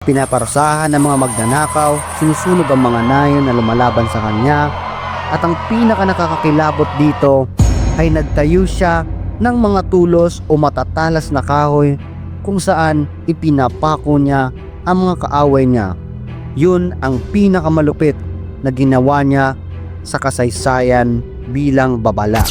Pinaparusahan ng mga magnanakaw, sinusunog ang mga nayon na lumalaban sa kanya, at ang pinaka nakakakilabot dito ay nagtayo siya ng mga tulos o matatalas na kahoy kung saan ipinapako niya ang mga kaaway niya. Yun ang pinakamalupit na ginawa niya sa kasaysayan bilang babala.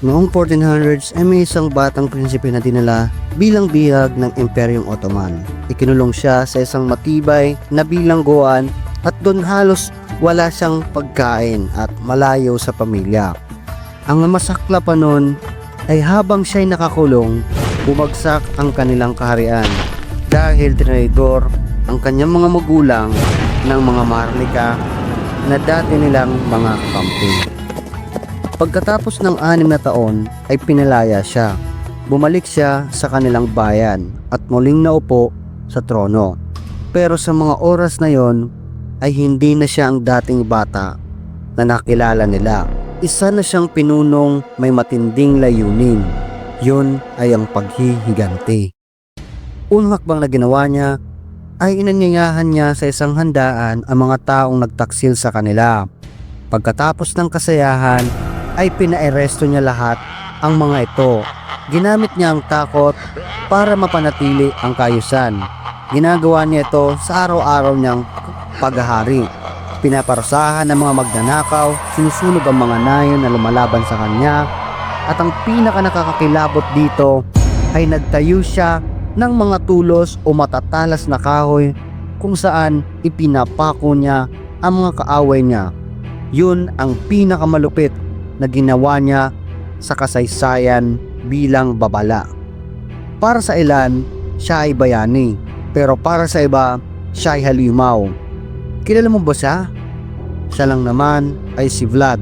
Noong 1400s ay may isang batang prinsipe na dinala bilang bihag ng Imperyong Ottoman. Ikinulong siya sa isang matibay na bilangguan at doon halos wala siyang pagkain at malayo sa pamilya. Ang masakla pa noon ay habang siya'y nakakulong, bumagsak ang kanilang kaharian dahil tinraidor ang kanyang mga magulang ng mga Maharlika na dati nilang mga kakampi. Pagkatapos ng 6 na taon ay pinalaya siya. Bumalik siya sa kanilang bayan at muling naupo sa trono. Pero sa mga oras na yon ay hindi na siya ang dating bata na nakilala nila. Isa na siyang pinunong may matinding layunin. Yun ay ang paghihiganti. Unang hakbang na ginawa niya ay inanyayahan niya sa isang handaan ang mga taong nagtaksil sa kanila. Pagkatapos ng kasayahan ay pinaaresto niya lahat ang mga ito. Ginamit niya ang takot para mapanatili ang kaayusan. Ginagawa niya ito sa araw-araw niyang paghahari. Pinaparusahan ng mga magnanakaw, sinusunog ang mga nayon na lumalaban sa kanya, at ang pinaka nakakakilabot dito ay nagtayo siya ng mga tulos o matatalas na kahoy kung saan ipinapako niya ang mga kaaway niya. Yun ang pinakamalupit na ginawa niya sa kasaysayan bilang babala. Para sa ilan, siya ay bayani, pero para sa iba, siya ay halimaw. Kilala mo ba siya? Siya lang naman ay si Vlad.